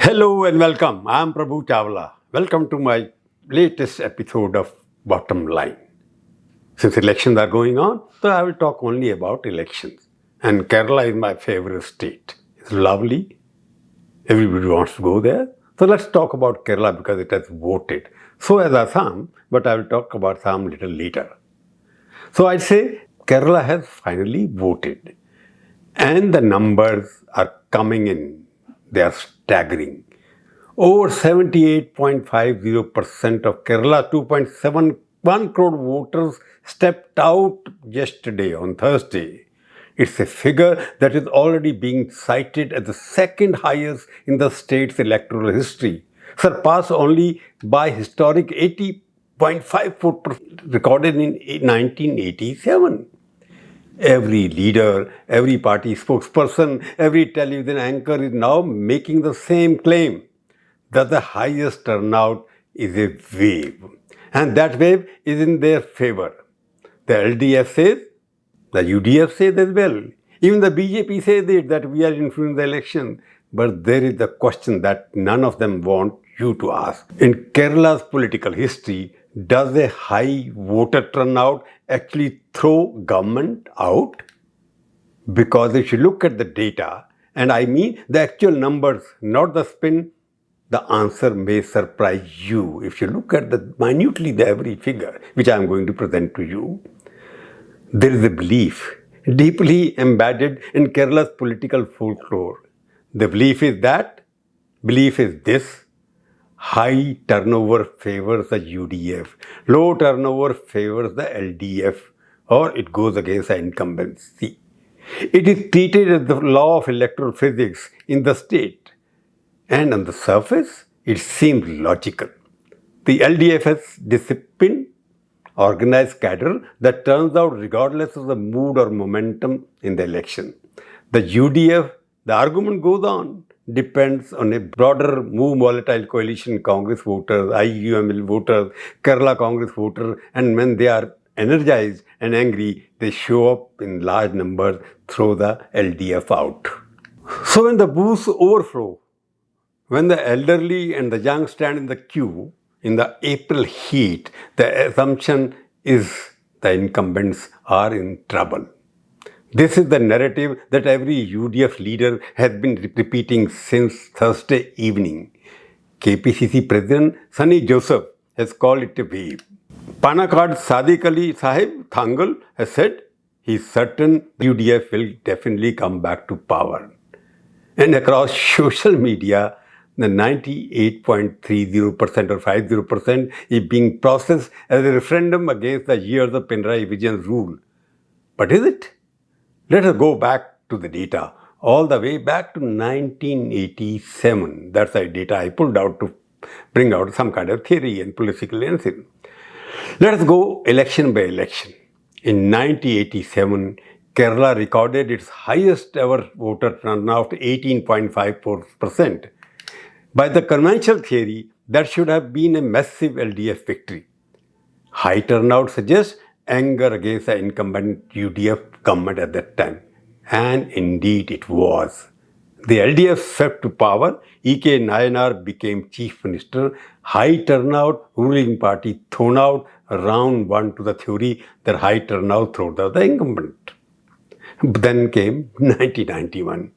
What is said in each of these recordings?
Hello and welcome. I'm Prabhu Chawla. Welcome to my latest episode of Bottomline. Since elections are going on, so I will talk only about elections. And Kerala is my favorite state. It's lovely. Everybody wants to go there. So let's talk about Kerala because it has voted. So has Assam, but I will talk about Assam a little later. So I'd say Kerala has finally voted. And the numbers are coming in. They are staggering. Over 78.50% of Kerala 2.71 crore voters stepped out yesterday on Thursday. It's a figure that is already being cited as the second highest in the state's electoral history, surpassed only by historic 80.54% recorded in 1987. Every leader, every party spokesperson, every television anchor is now making the same claim that the highest turnout is a wave. And that wave is in their favor. The LDF says, the UDF says as well. Even the BJP says it, that we are influencing the election. But there is the question that none of them want you to ask. In Kerala's political history, does a high voter turnout actually throw government out? Because if you look at the data, and I mean the actual numbers, not the spin, the answer may surprise you if you look at minutely the every figure which I am going to present to you. There is a belief deeply embedded in Kerala's political folklore. The belief is this: high turnover favors the UDF, low turnover favors the LDF, or it goes against the incumbency. It is treated as the law of electoral physics in the state. And on the surface, it seems logical. The LDF has disciplined, organized cadre that turns out regardless of the mood or momentum in the election. The UDF, the argument goes on, depends on a broader move volatile coalition, Congress voters, IUML voters, Kerala Congress voters, and when they are energized and angry, they show up in large numbers, throw the LDF out. So when the booths overflow, when the elderly and the young stand in the queue in the April heat, the assumption is the incumbents are in trouble. This is the narrative that every UDF leader has been repeating since Thursday evening. KPCC President Sunny Joseph has called it a wave. Panakkad Sadiq Ali Sahib Thangal has said he is certain the UDF will definitely come back to power. And across social media, the 98.30% or 50% is being processed as a referendum against the years of Pinarayi Vijayan's rule. But is it? Let us go back to the data, all the way back to 1987. That's the data I pulled out to bring out some kind of theory and political analysis. Let us go election by election. In 1987, Kerala recorded its highest ever voter turnout, 18.54%. By the conventional theory, that should have been a massive LDF victory. High turnout suggests anger against the incumbent UDF government at that time. And indeed it was. The LDF swept to power, E.K. Nayanar became chief minister, high turnout, ruling party thrown out, round one to the theory that high turnout throws out the incumbent. Then came 1991.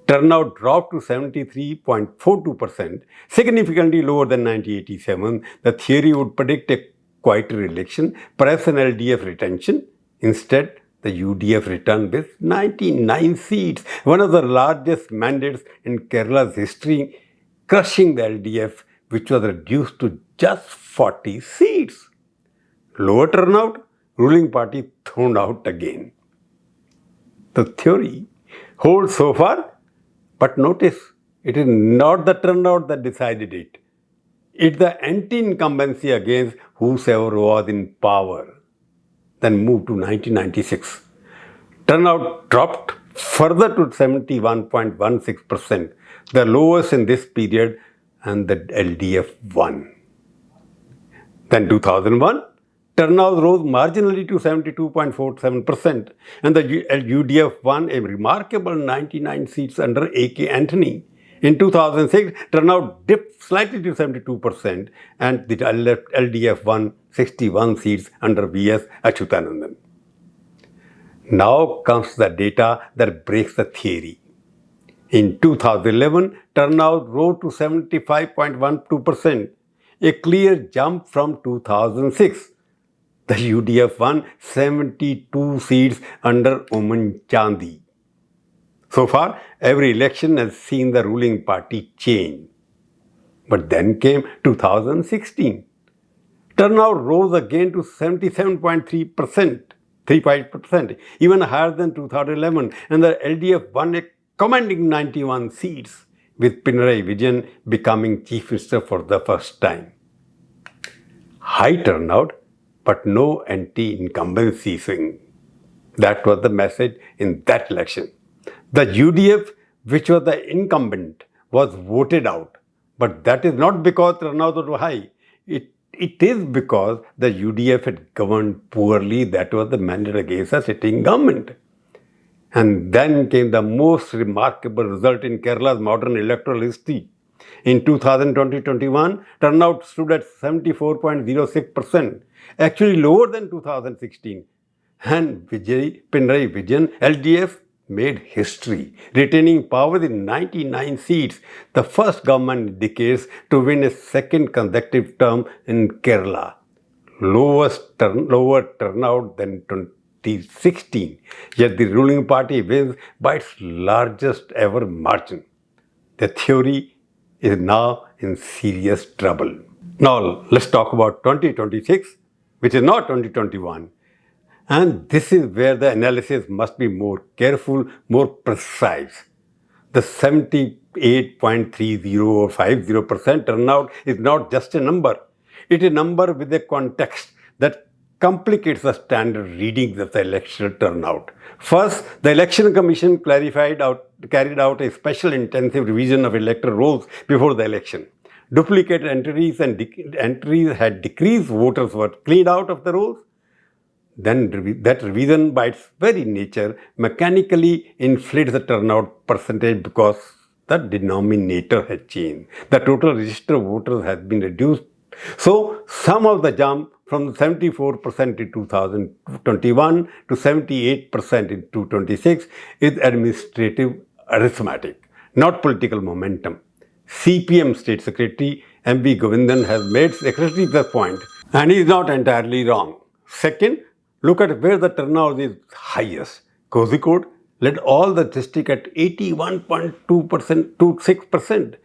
Turnout dropped to 73.42%, significantly lower than 1987. The theory would predict a quieter election, perhaps an LDF retention. Instead, the UDF returned with 99 seats, one of the largest mandates in Kerala's history, crushing the LDF, which was reduced to just 40 seats. Lower turnout, ruling party thrown out again. The theory holds so far, but notice, it is not the turnout that decided it. It's the anti-incumbency against whosoever was in power. Then moved to 1996. Turnout dropped further to 71.16%, the lowest in this period, and the LDF won. Then 2001, turnout rose marginally to 72.47%, and the UDF won a remarkable 99 seats under A.K. Antony. In 2006, turnout dipped slightly to 72% and the LDF won 61 seats under V.S. Achyutanandan. Now comes the data that breaks the theory. In 2011, turnout rose to 75.12%, a clear jump from 2006. The UDF won 72 seats under Oman Chandi. So far, every election has seen the ruling party change. But then came 2016. Turnout rose again to 77.3%, even higher than 2011, and the LDF won a commanding 91 seats, with Pinarayi Vijayan becoming Chief Minister for the first time. High turnout, but no anti-incumbency swing. That was the message in that election. The UDF, which was the incumbent, was voted out. But that is not because turnout was high. It is because the UDF had governed poorly. That was the mandate against the sitting government. And then came the most remarkable result in Kerala's modern electoral history. In 2020-21, turnout stood at 74.06%, actually lower than 2016. And Pinarayi Vijayan, LDF, made history, retaining power in 99 seats, the first government in decades to win a second consecutive term in Kerala. Lower turnout than 2016, yet the ruling party wins by its largest ever margin. The theory is now in serious trouble. Now let's talk about 2026, which is not 2021. And this is where the analysis must be more careful, more precise. The 78.30 or 50% turnout is not just a number. It is a number with a context that complicates the standard readings of the electoral turnout. First, the Election Commission carried out a special intensive revision of electoral rolls before the election. Duplicate entries and entries had decreased voters were cleaned out of the rolls. Then that revision by its very nature mechanically inflates the turnout percentage because the denominator has changed. The total registered voters has been reduced. So some of the jump from 74% in 2021 to 78% in 2026 is administrative arithmetic, not political momentum. CPM State Secretary M.V. Govindan has made exactly the point, and he is not entirely wrong. Second, look at where the turnout is highest. Kozhikode led all the district at 81.2% to 6%.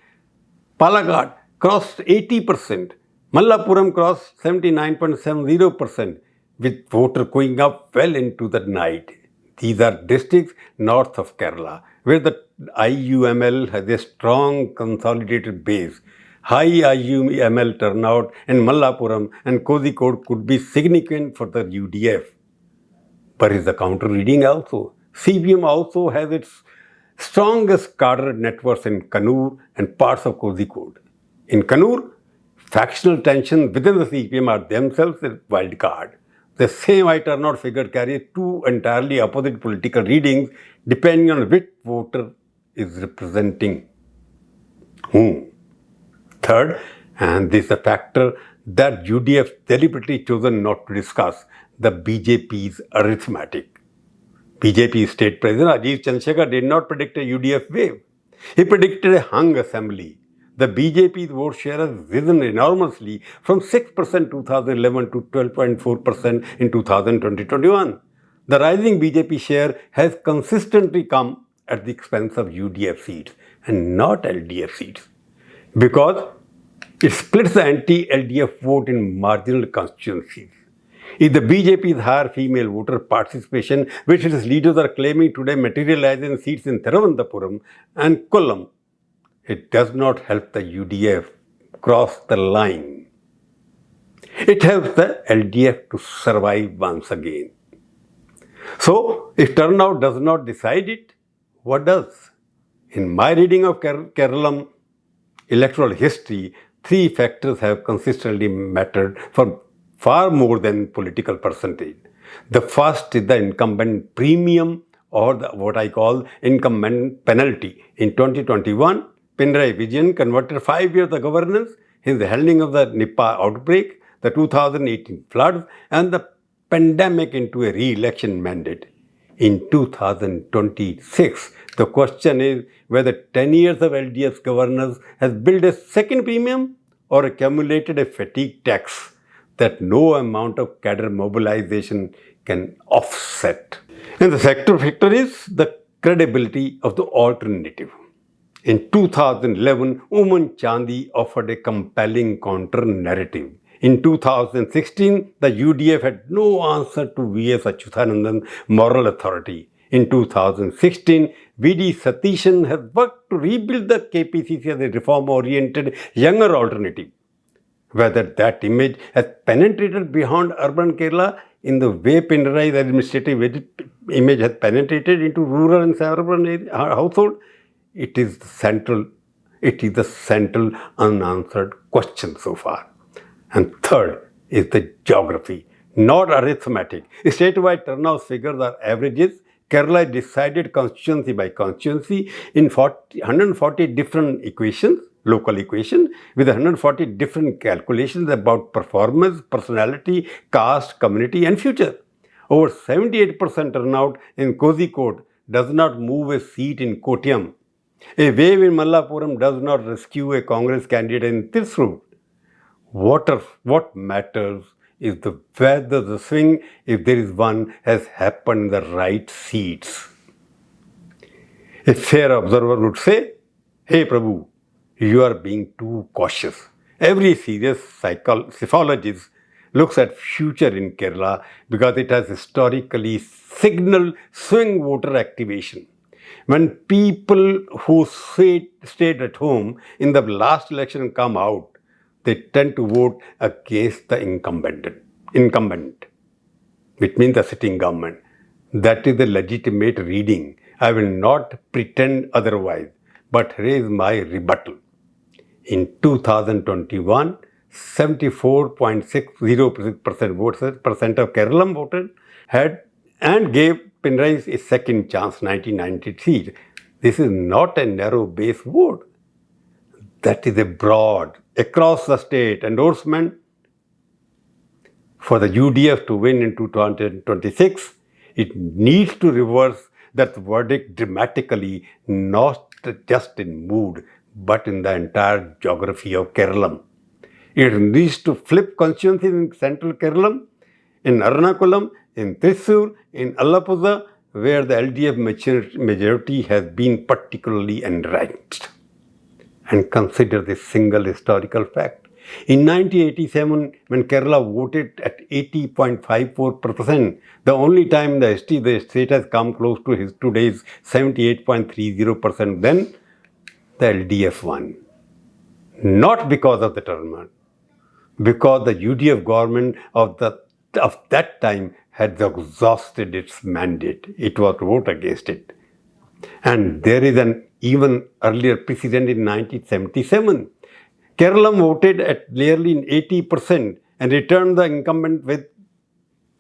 Palakkad crossed 80%. Malappuram crossed 79.70%, with voter going up well into the night. These are districts north of Kerala, where the IUML has a strong consolidated base. High IUML turnout in Malappuram and Kozhikode could be significant for the UDF. But is the counter reading also? CPM also has its strongest cadre networks in Kannur and parts of Kozhikode. In Kannur, factional tensions within the CPM are themselves a wild card. The same high turnout figure carries two entirely opposite political readings depending on which voter is representing whom. Third, and this is a factor that UDF deliberately chosen not to discuss, the BJP's arithmetic. BJP State President Rajiv Chandrasekhar did not predict a UDF wave. He predicted a hung assembly. The BJP's vote share has risen enormously from 6% 2011 to 12.4% in 2020-21. The rising BJP share has consistently come at the expense of UDF seats and not LDF seats, because it splits the anti-LDF vote in marginal constituencies. If the BJP's higher female voter participation, which its leaders are claiming today, materializes in seats in Thiruvananthapuram and Kollam, it does not help the UDF cross the line. It helps the LDF to survive once again. So, if turnout does not decide it, what does? In my reading of Keralam electoral history, three factors have consistently mattered for far more than political percentage. The first is the incumbent premium, or what I call incumbent penalty. In 2021, Pinarayi Vijayan converted 5 years of governance, his handling of the Nipah outbreak, the 2018 floods, and the pandemic into a re-election mandate. In 2026, the question is whether 10 years of LDF's governance has built a second premium or accumulated a fatigue tax that no amount of cadre mobilization can offset. And the sector factor is the credibility of the alternative. In 2011, Oman Chandi offered a compelling counter-narrative. In 2016, the UDF had no answer to V.S. Achyutanandan's moral authority. In 2016, V.D. Satishan has worked to rebuild the KPCC as a reform-oriented, younger alternative. Whether that image has penetrated beyond urban Kerala in the way Pinarayi's administrative image has penetrated into rural and suburban household, it is the central unanswered question so far. And third is the geography, not arithmetic. Statewide turnout figures are averages. Kerala is decided constituency by constituency in 140 different equations, local equations, with 140 different calculations about performance, personality, caste, community, and future. Over 78% turnout in Kozhikode does not move a seat in Kottayam. A wave in Mallapuram does not rescue a Congress candidate in Thrissur. What matters is whether the swing, if there is one, has happened in the right seats. A fair observer would say, "Hey Prabhu, you are being too cautious." Every serious psychologist looks at future in Kerala because it has historically signaled swing voter activation. When people who stayed at home in the last election come out, they tend to vote against the incumbent, which means the sitting government. That is the legitimate reading. I will not pretend otherwise, but raise my rebuttal. In 2021, 74.60% of Kerala voters had and gave Pinarayi a second chance, 1990 seat. This is not a narrow base vote. That is a broad, across the state endorsement for the UDF to win in 2026. It needs to reverse that verdict dramatically, not just in mood, but in the entire geography of Kerala. It needs to flip constituencies in central Kerala, in Ernakulam, in Thrissur, in Allappuzha, where the LDF majority has been particularly enriched. And consider this single historical fact. In 1987, when Kerala voted at 80.54%, the only time in the history the state has come close to today's 78.30%, then the LDF won. Not because of the turnout, because the UDF government of that time had exhausted its mandate. It was to vote against it. And there is an even earlier precedent in 1977. Kerala voted at nearly 80% and returned the incumbent with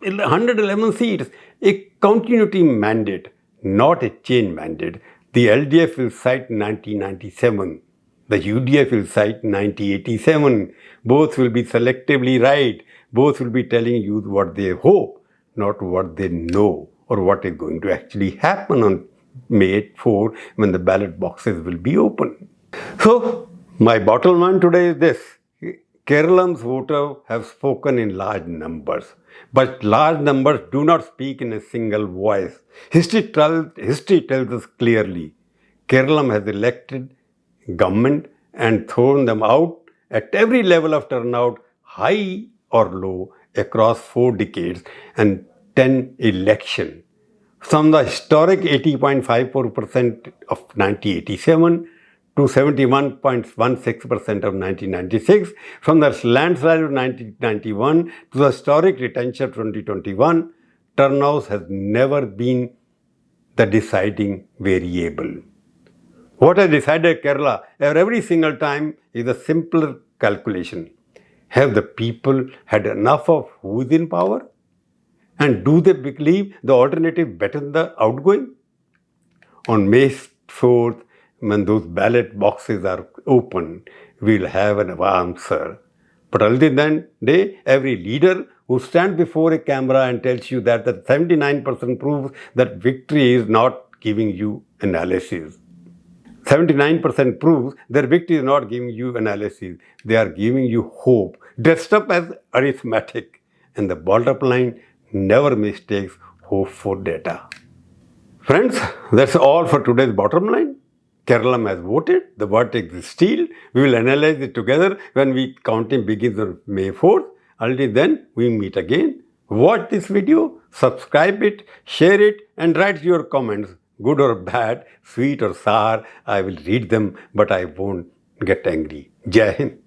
111 seats. A continuity mandate, not a change mandate. The LDF will cite 1997. The UDF will cite 1987. Both will be selectively right. Both will be telling you what they hope, not what they know or what is going to actually happen on May 4 when the ballot boxes will be open. So, my bottom line today is this. Kerala's voters have spoken in large numbers, but large numbers do not speak in a single voice. History tells us clearly. Kerala has elected government and thrown them out at every level of turnout, high or low, across 4 decades and 10 elections. From the historic 80.54% of 1987 to 71.16% of 1996, from the landslide of 1991 to the historic retention of 2021, turnout has never been the deciding variable. What has decided Kerala every single time is a simpler calculation. Have the people had enough of who is in power? And do they believe the alternative better than the outgoing? On May 4th, when those ballot boxes are open, we'll have an answer. But until then, every leader who stands before a camera and tells you that the 79% proves that victory is not giving you analysis. 79% proves their victory is not giving you analysis. They are giving you hope, dressed up as arithmetic. And the bottom line never mistakes hope for data. Friends, that's all for today's bottom line. Kerala has voted. The verdict is sealed. We will analyze it together when counting begins on May 4th. Until then, we meet again. Watch this video, subscribe it, share it, and write your comments. Good or bad, sweet or sour, I will read them, but I won't get angry. Jai Hind.